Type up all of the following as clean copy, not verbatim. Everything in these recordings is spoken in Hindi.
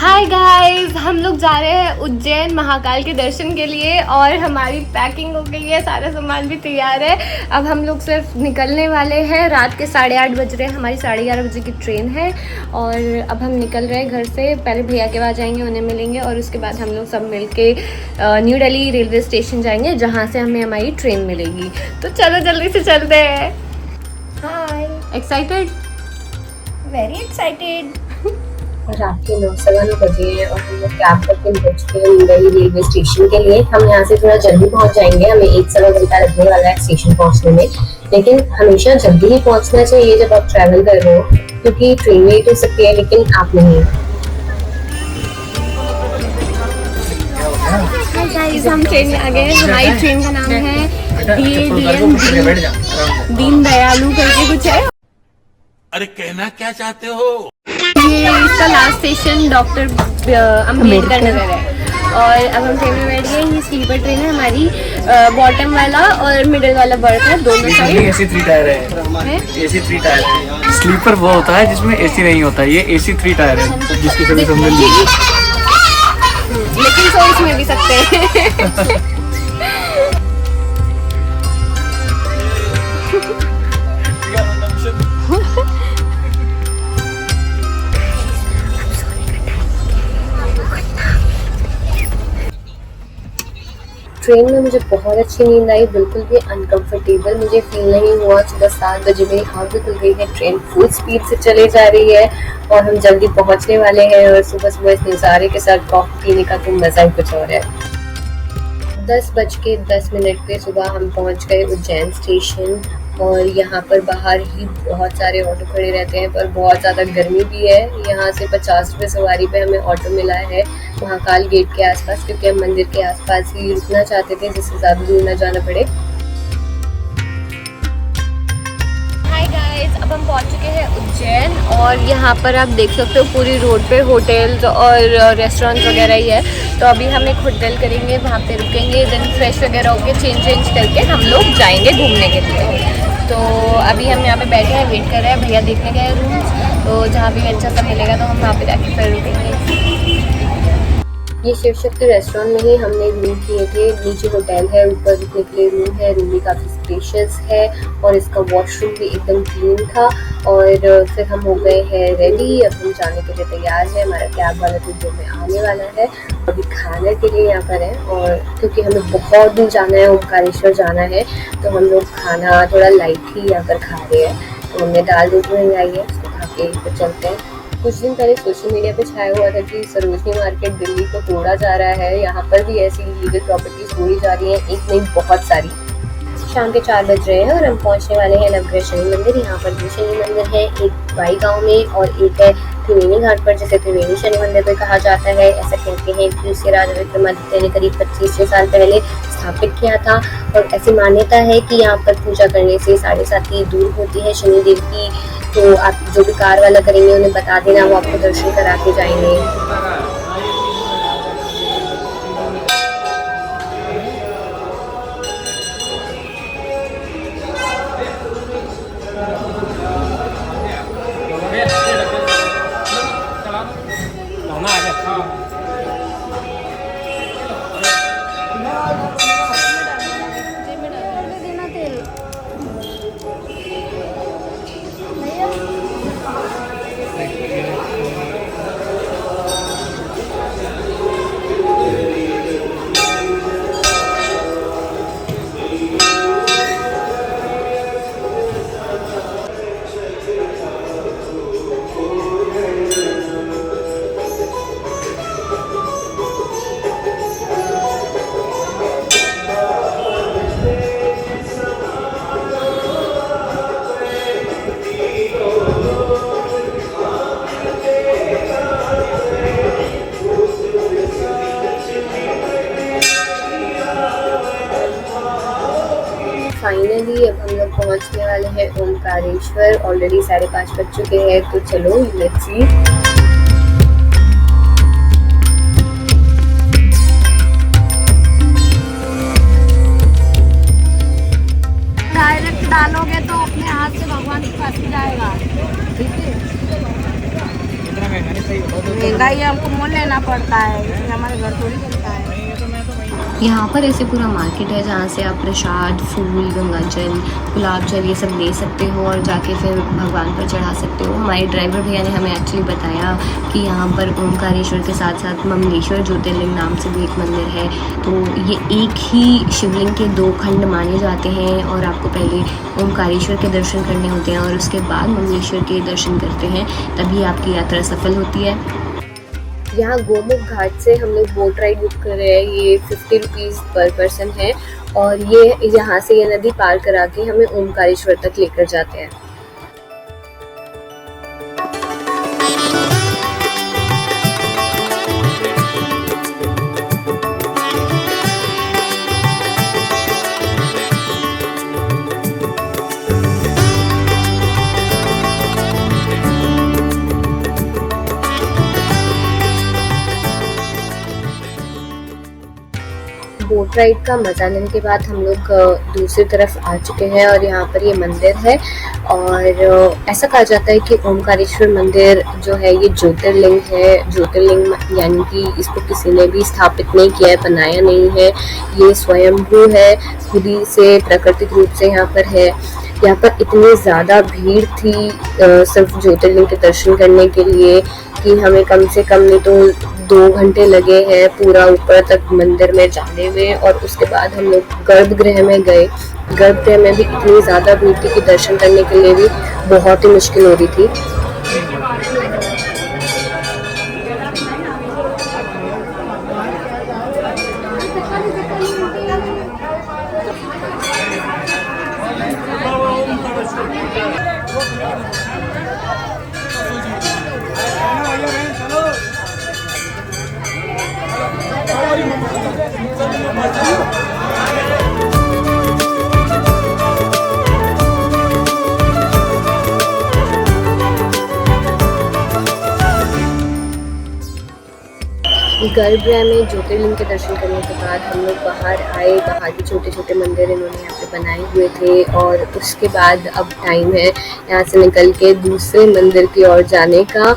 हाय गाइस, हम लोग जा रहे हैं उज्जैन महाकाल के दर्शन के लिए और हमारी पैकिंग हो गई है, सारा सामान भी तैयार है। अब हम लोग सिर्फ निकलने वाले हैं। रात के 8:30 बज रहे हैं, हमारी 11:30 बजे की ट्रेन है और अब हम निकल रहे हैं घर से। पहले भैया के पास जाएंगे, उन्हें मिलेंगे और उसके बाद हम लोग सब मिलके न्यू दिल्ली रेलवे स्टेशन जाएंगे, जहाँ से हमें हमारी ट्रेन मिलेगी। तो चलो जल्दी से चलते हैं। हाय, एक्साइटेड? Very excited. रात के 9:15 बजे हैं और हम लोग कैब करके पहुँच गए न्यू दिल्ली रेलवे स्टेशन के लिए। हम यहाँ से थोड़ा जल्दी पहुँच जाएंगे, हमें 1-1.25 घंटा लगने वाला है स्टेशन पहुँचने में। लेकिन हमेशा जल्दी ही पहुँचना चाहिए जब आप ट्रैवल कर रहे हो, क्योंकि ट्रेन लेट हो सकती है लेकिन आप नहीं। हम ट्रेन में आ गए। हमारी ट्रेन का नाम है दीन दयालु करके कुछ है। अरे कहना क्या चाहते हो? ये इसका last station doctor Ambedkar Nagar है और अब हम ट्रेन में बैठ गए। ये स्लीपर ट्रेन है हमारी, बॉटम वाला और मिडिल वाला बर्थ है, दोनों साइड। AC 3 टायर है। AC 3 टायर है। स्लीपर वो होता है जिसमें AC नहीं होता, ये AC 3 टायर है जिसकी सर्विस हम मिल रही है। लेकिन सो इसमें भी सकते हैं। ट्रेन में मुझे बहुत अच्छी नींद आई, बिल्कुल भी अनकंफर्टेबल मुझे फील नहीं हुआ। सुबह 7 बजे मेरी आँख भी खुल गई है। ट्रेन फुल स्पीड से चले जा रही है और हम जल्दी पहुंचने वाले हैं। और सुबह सुबह इस नज़ारे के साथ कॉफी पीने का तो मज़ा ही कुछ और है। 10:10 पे सुबह हम पहुंच गए उज्जैन स्टेशन और यहाँ पर बाहर ही बहुत सारे ऑटो खड़े रहते हैं, पर बहुत ज़्यादा गर्मी भी है। यहाँ से 50 रुपये सवारी पे हमें ऑटो मिला है महाकाल गेट के आसपास, क्योंकि हम मंदिर के आसपास ही रुकना चाहते थे जिससे ज़्यादा दूर न जाना पड़े। हाय गाइस, अब हम पहुंच चुके हैं उज्जैन और यहाँ पर आप देख सकते हो पूरी रोड पे होटल्स और रेस्टोरेंट्स वगैरह ही है। तो अभी हम एक होटल करेंगे, वहाँ पे रुकेंगे, देन फ्रेश वगैरह होके चेंज करके हम लोग जाएंगे घूमने के लिए। तो अभी हम यहाँ पे बैठे हैं, वेट कर रहे हैं, भैया देखने गए रूम्स, तो जहाँ भी अच्छा सा मिलेगा तो हम वहाँ पे जाके फिर रुकेंगे। ये शिव शक्ति रेस्टोरेंट में ही हमने रूम किए थे। नीचे होटल है, ऊपर रुकने के लिए रूम है। रूम भी काफ़ी स्पेशियस है और इसका वॉशरूम भी एकदम क्लीन था। और फिर हम हो गए हैं रेडी, अब हम जाने के लिए तैयार है। हमारा कैब वाला तो जो में आने वाला है, अभी खाने के लिए यहाँ पर है। और क्योंकि हमें बहुत दूर जाना है, ओमकारेश्वर जाना है, तो हम लोग खाना थोड़ा लाइट ही यहाँ पर खा रहे हैं। तो हमने दाल रोटी मंगाई है, उसको खा के फिर चलते हैं। कुछ दिन पहले सोशल मीडिया पे छाया हुआ था कि सरोजनी मार्केट दिल्ली को तोड़ा जा रहा है। यहाँ पर भी ऐसी लीगल प्रॉपर्टीज तोड़ी जा रही हैं, एक नहीं बहुत सारी। शाम के 4 बज रहे हैं और हम पहुँचने वाले हैं नवग्रह शनि मंदिर। यहाँ पर 2 शनि मंदिर है, एक बाई गाँव में और एक है त्रिवेणी घाट पर, जिसे त्रिवेणी शनि मंदिर पर कहा जाता है। ऐसा कहते हैं कि उसे राजा विक्रमादित्य ने करीब 2500 साल पहले स्थापित किया था और ऐसी मान्यता है कि यहाँ पर पूजा करने से 7.5 दूर होती है शनिदेव की। तो आप जो भी कार वाला करेंगे उन्हें बता देना, वो आपको दर्शन करा के जाएंगे। फाइनली अब हम लोग पहुंचने वाले हैं ओमकारेश्वर। ऑलरेडी 5:30 बज चुके हैं, तो चलो लेट्स सी। डायरेक्ट डालोगे तो अपने हाथ से भगवान के पास ही जाएगा। ठीक है, महंगाई है, हमको मोल लेना पड़ता है, इसलिए हमारे घर थोड़ी बनता है। यहाँ पर ऐसे पूरा मार्केट है जहाँ से आप प्रसाद, फूल, गंगा जल, गुलाब जल ये सब ले सकते हो और जाके फिर भगवान पर चढ़ा सकते हो। हमारे ड्राइवर भैया ने हमें एक्चुअली बताया कि यहाँ पर ओमकारेश्वर के साथ साथ ममलेश्वर ज्योतिर्लिंग नाम से भी एक मंदिर है। तो ये एक ही शिवलिंग के 2 खंड माने जाते हैं और आपको पहले ओमकारेश्वर के दर्शन करने होते हैं और उसके बाद ममलेश्वर के दर्शन करते हैं, तभी आपकी यात्रा सफल होती है। यहाँ गोमुख घाट से हम लोग बोट राइड बुक कर रहे हैं। ये 50 रुपीज़ पर पर्सन है और ये यहाँ से ये नदी पार करा के हमें ओमकारेश्वर तक लेकर जाते हैं। बोट राइड का मजा लेने के बाद हम लोग दूसरी तरफ आ चुके हैं और यहाँ पर ये मंदिर है और ऐसा कहा जाता है कि ओमकारेश्वर मंदिर जो है ये ज्योतिर्लिंग है। ज्योतिर्लिंग यानी कि इसको किसी ने भी स्थापित नहीं किया है, बनाया नहीं है, ये स्वयंभू है, खुद ही से प्राकृतिक रूप से यहाँ पर है। यहाँ पर इतनी ज़्यादा भीड़ थी सिर्फ ज्योतिर्लिंग के दर्शन करने के लिए कि हमें कम से कम नहीं तो 2 घंटे लगे हैं पूरा ऊपर तक मंदिर में जाने में। और उसके बाद हम लोग गर्भगृह में गए। गर्भगृह में भी इतनी ज़्यादा भीड़ थी कि दर्शन करने के लिए भी बहुत ही मुश्किल हो रही थी। गर्भगृह में ज्योतिर्लिंग के दर्शन करने के बाद हम लोग बाहर आए। बाहर भी छोटे छोटे मंदिर इन्होंने यहाँ पे बनाए हुए थे और उसके बाद अब टाइम है यहाँ से निकल के दूसरे मंदिर की ओर जाने का।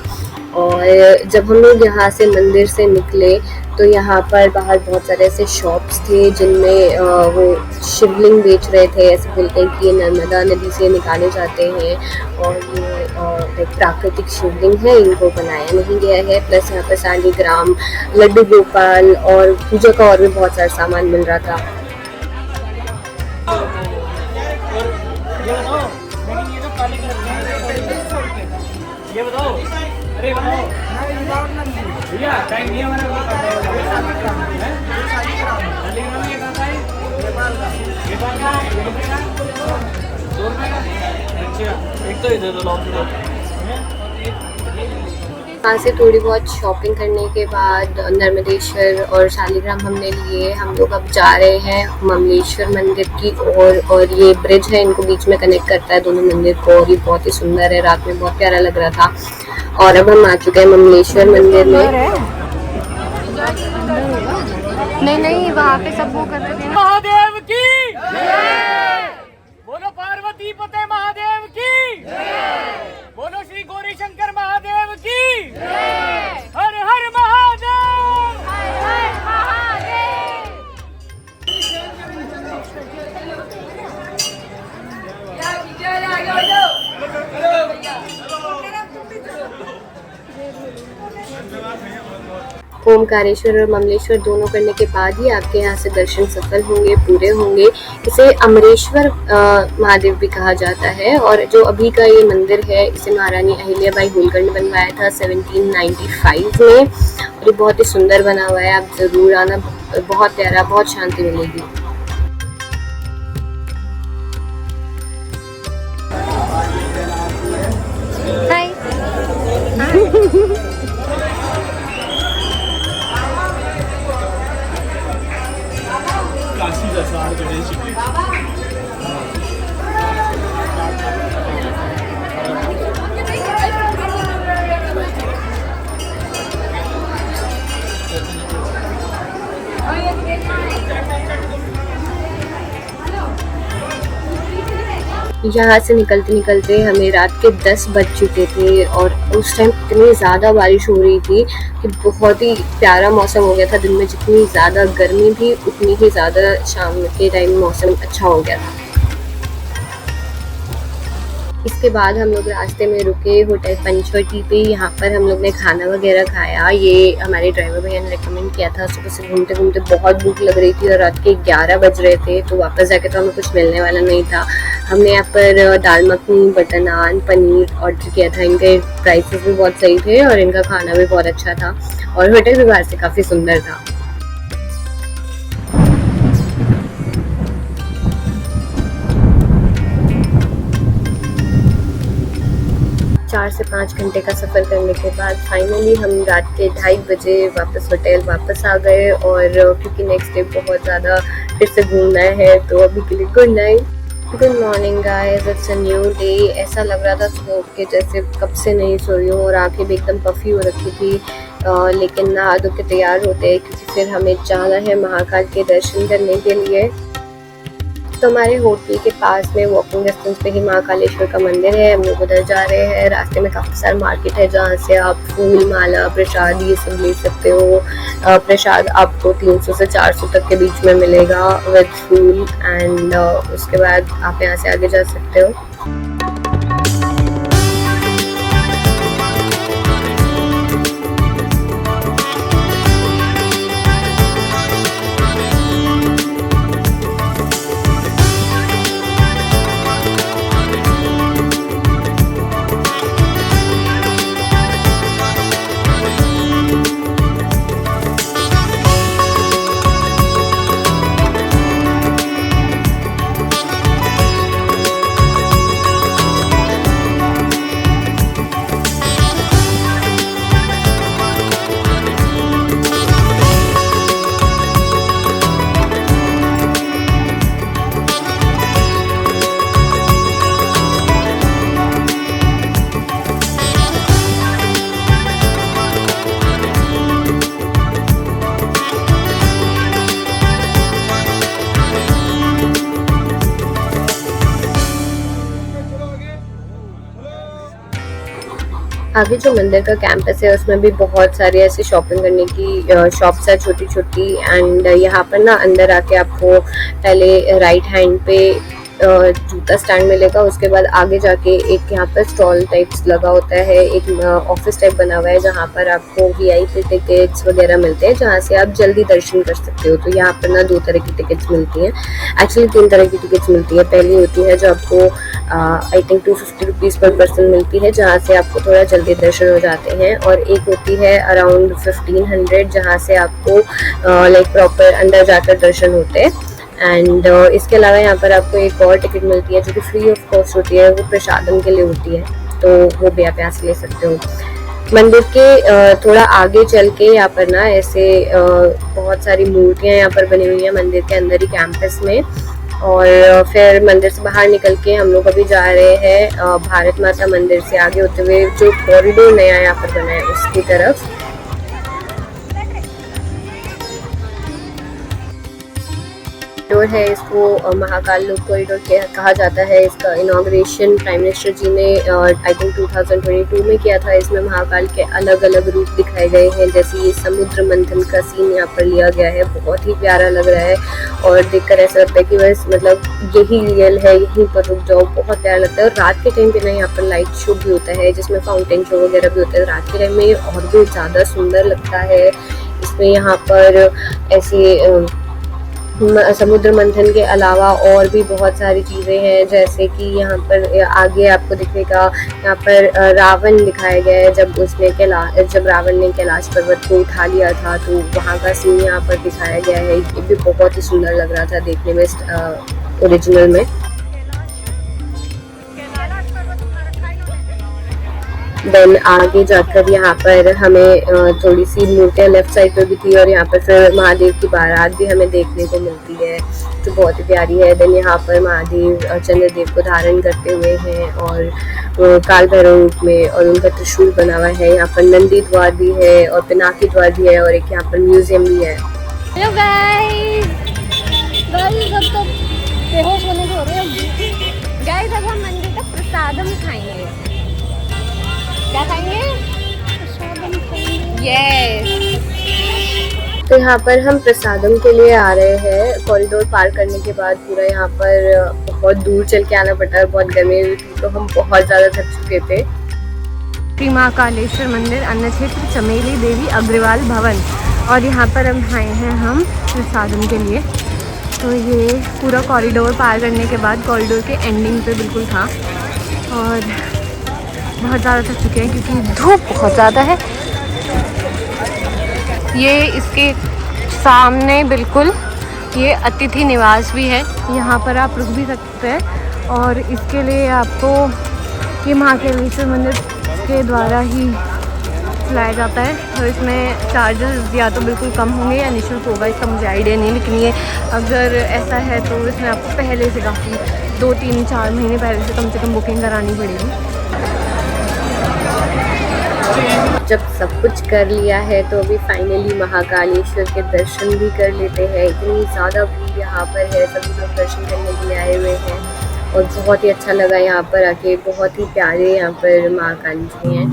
और जब हम लोग यहाँ से मंदिर से निकले तो यहाँ पर बाहर बहुत सारे ऐसे शॉप्स थे जिनमें वो शिवलिंग बेच रहे थे। ऐसे बोलते हैं कि ये नर्मदा नदी से निकाले जाते हैं और ये प्राकृतिक शिवलिंग है, इनको बनाया नहीं गया है। प्लस यहाँ पर शालिग्राम, लड्डू गोपाल और पूजा का और भी बहुत सारा सामान मिल रहा था। ये बताओ, अरे बताओ भैया, टाइम नहीं हमारा एक तो इधर वहाँ से थोड़ी बहुत शॉपिंग करने के बाद नर्मदेश्वर और शालिग्राम हमने लिए। हम लोग अब जा रहे हैं ममलेश्वर मंदिर की ओर और ये ब्रिज है, इनको बीच में कनेक्ट करता है दोनों मंदिर को और ये बहुत ही सुंदर है, रात में बहुत प्यारा लग रहा था। और अब हम आ चुके हैं ममलेश्वर मंदिर में। नहीं वहाँ पे सब वो कर रहे थे। महादेव की बोलो, पार्वती पते महादेव की बोलो, श्री गौरी शंकर महादेव की हर हर महादेव, हर हर महादेव। ओमकारेश्वर और ममलेश्वर दोनों करने के बाद ही आपके यहाँ से दर्शन सफल होंगे, पूरे होंगे। इसे अमरेश्वर महादेव भी कहा जाता है और जो अभी का ये मंदिर है इसे महारानी अहिल्याबाई होलकर ने बनवाया था 1795 में और ये बहुत ही सुंदर बना हुआ है। आप ज़रूर आना, बहुत प्यारा, बहुत शांति मिलेगी। यहाँ से निकलते निकलते हमें रात के 10 बज चुके थे और उस टाइम इतनी ज़्यादा बारिश हो रही थी कि बहुत ही प्यारा मौसम हो गया था। दिन में जितनी ज़्यादा गर्मी थी उतनी ही ज़्यादा शाम के टाइम मौसम अच्छा हो गया था। इसके बाद हम लोग रास्ते में रुके होटल पंचवटी पे। यहाँ पर हम लोग ने खाना वगैरह खाया। ये हमारे ड्राइवर भैया ने रेकमेंड किया था। सुबह से घूमते घूमते बहुत भूख लग रही थी और रात के 11 बज रहे थे, तो वापस जाके तो हमें कुछ मिलने वाला नहीं था। हमने यहाँ पर दाल मखनी, बटर नान, पनीर ऑर्डर किया था। इनके प्राइसेस भी बहुत सही थे और इनका खाना भी बहुत अच्छा था और होटल भी बाहर से काफ़ी सुंदर था। 4 से 5 घंटे का सफ़र करने के बाद फाइनली हम रात के 2:30 बजे होटल वापस आ गए। और क्योंकि नेक्स्ट डे बहुत ज़्यादा फिर से घूमना है, तो अभी के लिए good night. Good morning guys, it's a new day. ऐसा लग रहा था सुबह उठ के जैसे कब से नहीं सोई हूँ और आंखें भी एकदम पफी हो रखी थी, लेकिन नहा धो के तैयार होते हैं क्योंकि फिर हमें जाना है महाकाल के दर्शन करने के लिए। तो हमारे होटल के पास में वॉकिंग डिस्टेंस पे ही महाकालेश्वर का मंदिर है। हम लोग उधर जा रहे हैं। रास्ते में काफ़ी सारा मार्केट है जहाँ से आप फूल, माला, प्रसाद ये सब ले सकते हो। प्रसाद आपको 300 से 400 तक के बीच में मिलेगा विद फूल, एंड उसके बाद आप यहाँ से आगे जा सकते हो। आगे जो मंदिर का कैंपस है उसमें भी बहुत सारी ऐसी शॉपिंग करने की शॉप्स है छोटी छोटी। एंड यहाँ पर ना अंदर आके आपको पहले राइट हैंड पे जूता स्टैंड मिलेगा। उसके बाद आगे जाके एक यहाँ पर स्टॉल टाइप्स लगा होता है, एक ऑफिस टाइप बना हुआ है जहाँ पर आपको VIP टिकट्स वगैरह मिलते हैं जहाँ से आप जल्दी दर्शन कर सकते हो। तो यहाँ पर ना 2 तरह की टिकट्स मिलती हैं, एक्चुअली 3 तरह की टिकट्स मिलती है। पहली होती है जो आपको आई थिंक 250 रुपीज़ पर पर्सन मिलती है जहाँ से आपको थोड़ा जल्दी दर्शन हो जाते हैं, और एक होती है अराउंड 1500 जहाँ से आपको लाइक प्रॉपर अंदर जाकर दर्शन होते हैं। एंड इसके अलावा यहाँ पर आपको एक और टिकट मिलती है जो कि फ्री ऑफ कॉस्ट होती है, वो प्रसादम के लिए होती है, तो वो भी आप यहाँ से ले सकते हो। मंदिर के थोड़ा आगे चल के यहाँ पर ना ऐसे बहुत सारी मूर्तियाँ यहाँ पर बनी हुई हैं मंदिर के अंदर ही कैंपस में। और फिर मंदिर से बाहर निकल के हम लोग अभी जा रहे हैं भारत माता मंदिर से आगे होते हुए जो कॉरिडोर नया यहाँ पर बना है उसकी तरफ। कॉरिडोर है, इसको महाकाल लोक कॉरिडोर कहा जाता है। इसका इनॉग्रेशन प्राइम मिनिस्टर जी ने आई थिंक 2022 में किया था। इसमें महाकाल के अलग अलग रूप दिखाए गए हैं, जैसे ये समुद्र मंथन का सीन यहाँ पर लिया गया है, बहुत ही प्यारा लग रहा है और देखकर ऐसा लगता है कि बस मतलब यही रियल है, यहीं पर रुक जाओ, बहुत प्यारा लगता है। और रात के टाइम पे ना यहाँ पर लाइट शो भी होता है जिसमें फाउंटेन शो वगैरह भी होता है। रात के टाइम में और भी ज़्यादा सुंदर लगता है। इसमें यहाँ पर ऐसे समुद्र मंथन के अलावा और भी बहुत सारी चीज़ें हैं, जैसे कि यहाँ पर आगे आपको दिखेगा यहाँ पर रावण दिखाया गया है। जब रावण ने कैलाश पर्वत को उठा लिया था तो वहाँ का सीन यहाँ पर दिखाया गया है। ये भी बहुत ही सुंदर लग रहा था देखने में ओरिजिनल में। देन आगे जाकर यहाँ पर हमें थोड़ी सी मूर्तियाँ लेफ्ट साइड पे भी थी और यहाँ पर फिर महादेव की बारात भी हमें देखने को मिलती है जो बहुत ही प्यारी है। देन यहाँ पर महादेव चंद्रदेव को धारण करते हुए हैं और काल भैरव रूप में, और उनका त्रिशूल बना हुआ है। यहाँ पर नंदी द्वार भी है और पिनाकी द्वार भी है और एक यहाँ पर म्यूजियम भी है। हेलो गाइस, अब तो बेहोश होने को हो रहे हैं। गाइस अब हम मंदिर का प्रसादम खाएंगे। क्या खाएंगे? यस। तो यहाँ पर हम प्रसादम के लिए आ रहे हैं। कॉरिडोर पार करने के बाद पूरा यहाँ पर बहुत दूर चल के आना पड़ा है, बहुत गर्मी हुई थी तो हम बहुत ज़्यादा थक चुके थे। श्री महाकालेश्वर मंदिर, अन्न क्षेत्र, चमेली देवी अग्रवाल भवन, और यहाँ पर हम आए हैं हम प्रसादम के लिए। तो ये पूरा कॉरिडोर पार करने के बाद कॉरिडोर के एंडिंग पे बिल्कुल था और बहुत ज़्यादा थक चुके हैं क्योंकि धूप बहुत ज़्यादा है। ये इसके सामने बिल्कुल ये अतिथि निवास भी है, यहाँ पर आप रुक भी सकते हैं और इसके लिए आपको ये महाकालेश्वर मंदिर के द्वारा ही चलाया जाता है। तो इसमें चार्जेस या तो बिल्कुल कम होंगे या निःशुल्क होगा, इसका मुझे आइडिया नहीं, लेकिन ये अगर ऐसा है तो इसमें आपको पहले से काफ़ी 2, 3, 4 महीने पहले से कम बुकिंग करानी पड़ेगी। जब सब कुछ कर लिया है तो अभी फाइनली महाकालेश्वर के दर्शन भी कर लेते हैं। इतनी ज़्यादा भीड़ यहाँ पर है, सभी लोग दर्शन करने के लिए आए हुए हैं और बहुत ही अच्छा लगा यहाँ पर आके। बहुत ही प्यारे यहाँ पर महाकाली जी हैं।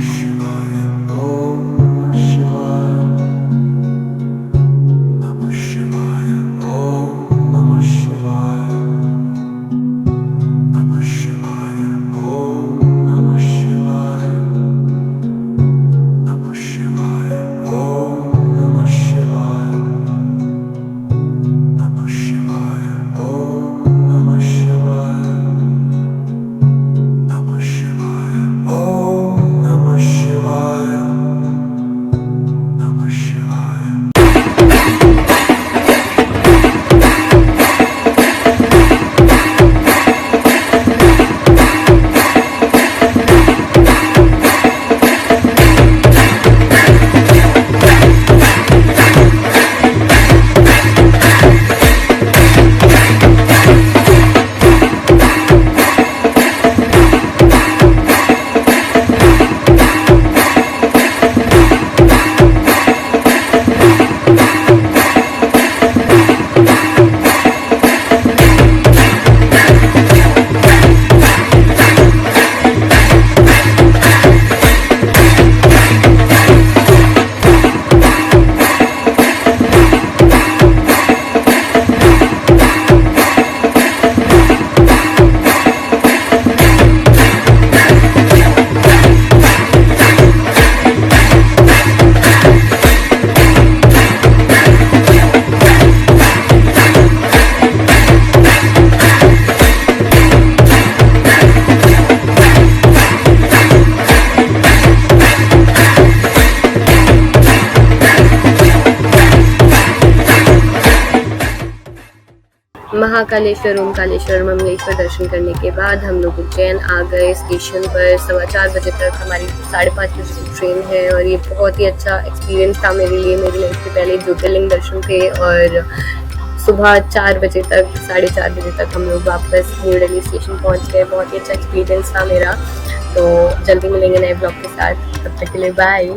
महाकालेश्वर, ओमकालेश्वर, ममलेश्वर दर्शन करने के बाद हम लोग उज्जैन आ गए। स्टेशन पर 4:15 बजे तक हमारी 5:30 बजे की ट्रेन है और ये बहुत ही अच्छा एक्सपीरियंस था मेरे लिए। मेरी लाइफ के पहले ज्योतिर्लिंग दर्शन थे और सुबह 4 बजे तक 4:30 बजे तक हम लोग वापस न्यू दिल्ली स्टेशन पहुँच गए। बहुत ही अच्छा एक्सपीरियंस था मेरा। तो जल्दी मिलेंगे नए ब्लॉग के साथ, तब तक के लिए बाय।